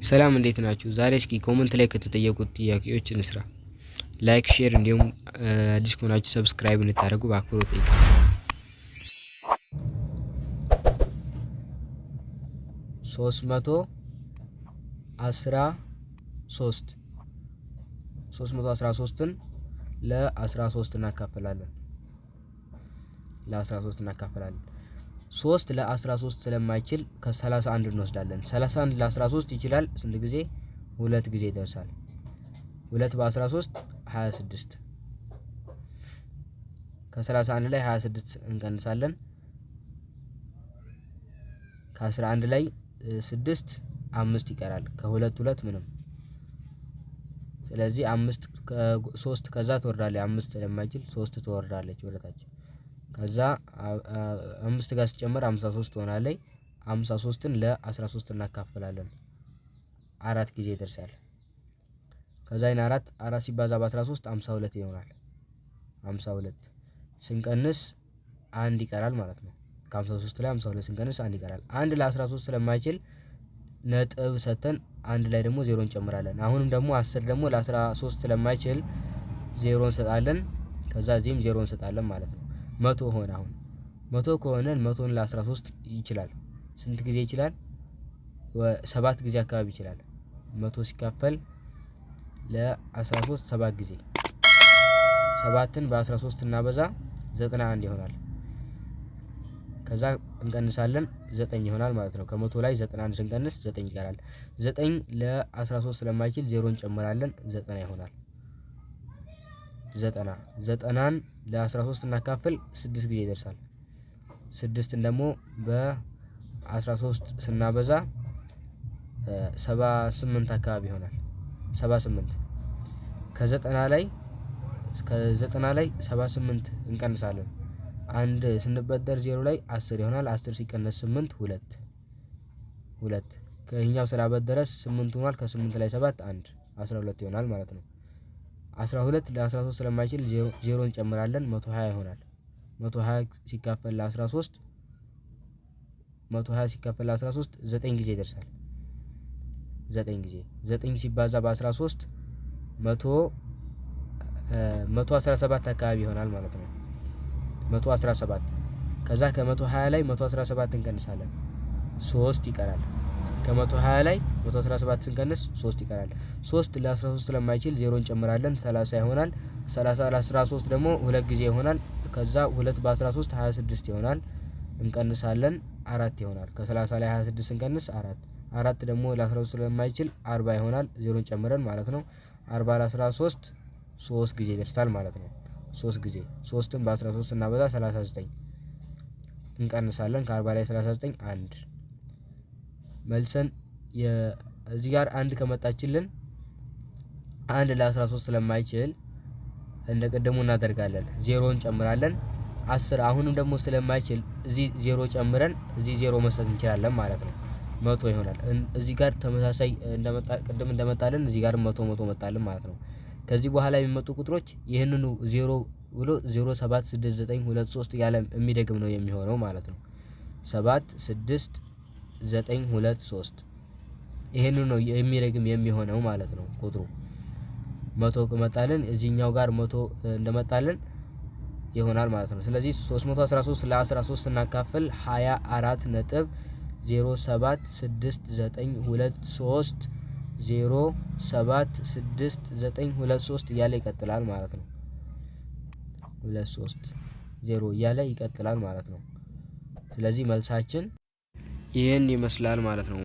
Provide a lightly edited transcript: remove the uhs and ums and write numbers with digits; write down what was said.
ሰላም እንዴት ናችሁ? ዛሬ እስኪ ኮሜንት ላይ ከተጠየቁት ጥያቄዎች እንስራ። ላይክ፣ ሼር እንዲሁም አዲስ ከሆናችሁ ሰብስክራይብ እንድታደርጉ በአክብሮት ጠይቃለሁ። 313ን ለ13 እናካፍላለን። 3 ለ13 ስለማይችል ከ31 እንወስዳለን። 31 ለ13 ይችላል ስንት ጊዜ? 2 ጊዜ ይደርሳል። 2 በ13 26። ከ31 ላይ 26 እንቀንሳለን። ከ11 ላይ 6 5 ይቀራል። ከ2 2 ምንም። ስለዚህ 5 3 ከዛ ትወርዳለች። 5 ስለማይችል 3 ትወርዳለች ወደታች። ከዛ 5 ጋር ሲጨመር 53 ትሆናለች። 53ን ለ13 እናካፍላለን። 4 ጊዜ ይደርሳል። ከዛ 4 ሲባዛ በ13 52 ይሆናል። 52 ስንቀንስ 1 ይቀራል ማለት ነው። ከ53 ላይ 52 ስንቀንስ 1 ይቀራል። 1 ለ13 ስለማይችል ነጥብ ሰተን 1 ላይ ደግሞ 0 እንጨምራለን። አሁንም ደግሞ 10 ደግሞ ለ13 ስለማይችል 0 እንሰጣለን። ከዛ እዚህም 0 እንሰጣለን ማለት ነው። 100 ሆነ። አሁን 100 ከሆነ 100ን ለ13 ይችላል። ስንት ጊዜ ይችላል? 7 ጊዜ አካባቢ ይችላል። 100 ሲካፈል ለ13 7 ጊዜ። 7ን በ13 እናበዛ 91 ይሆናል። ከዛ እንቀንሳለን 9 ይሆናል ማለት ነው። ከ100 ላይ 91 ስንቀንስ 9 ይቀራል። 9 ለ13 ስለማይችል 0 እንጨምራለን 90 ይሆናል። 90ን ለ13 እናካፍል 6 ጊዜ ይደርሳል። 6ን ደግሞ በ13 ስናበዛ 78 አካባቢ ይሆናል። 78 ከ90 ላይ 78 እንቀንሳለን። 1 ስንበደር 0 ላይ 10 ይሆናል። 10 ሲቀነስ 8 2 ከኛው ስላበደረ 8 ሆኗል። ከ8 ላይ 7 1 12 ይሆናል ማለት ነው። 12 ለ13 ስለማይችል 0 እንጨምራለን 120 ይሆናል። 120 ሲካፈል ለ13 9 ጊዜ ይደርሳል። 9 ጊዜ 9 ሲባዛ በ13 117 አካባቢ ይሆናል ማለት ነው። 117 ከዛ ከ120 ላይ 117 እንቀንሳለን 3 ይቀራል። ከ120 ላይ 117 ስንቀንስ 3 ይቀራል። 3 ለ13 ስለማይችል 0 እንጨምራለን 30 ይሆናል። 30 ለ13 ደግሞ 2 ጊዜ ይሆናል። ከዛ 2 በ13 26 ይሆናል። እንቀንሳለን 4 ይሆናል። ከ30 ላይ 26 ስንቀንስ 4 ደግሞ ለ13 ስለማይችል 40 ይሆናል። 0 እንጨምረን ማለት ነው። 40 ለ13 3 ጊዜ ይደርሳል ማለት ነው። 3 ጊዜ 3ን በ13 እናበዛ 39 እንቀንሳለን። ከ40 ላይ 39 1 መልሰን እዚህ ጋር 1 ከመጣችልን 1 ለ13 ስለማይችል እንደቀደሙ እናደርጋለን 0 እንጨምራለን 10 አሁንም ደግሞ ስለማይችል እዚህ 0 ጨምረን እዚህ 0 መስጠት እንችላለን ማለት ነው። 100 ይሆናል። እዚህ ጋር ተመሳሳይ ቅድም እንደመጣልን እዚህ ጋር 100 መጣልን ማለት ነው። ከዚህ በኋላ የሚመጡ ቁጥሮች ይሄንኑ 0 ብሎ 0 7 6 9 2 3 ያለ የሚደግም ነው የሚሆነው ማለት ነው። 7 6 9 2 3 ይሄንኑ ነው የሚደግም የሚሆነው ማለት ነው። ቁጥሩ 100 ከመጣልን እዚህኛው ጋር 100 እንደመጣልን ይሆናል ማለት ነው። ስለዚህ 313 ለ13 ስናካፍል 24 ነጥብ 076923 076923 እያለ ይቀጥላል ማለት ነው። 23 0 እያለ ይቀጥላል ማለት ነው። ስለዚህ መልሳችን ይሄን ይመስላል ማለት ነው።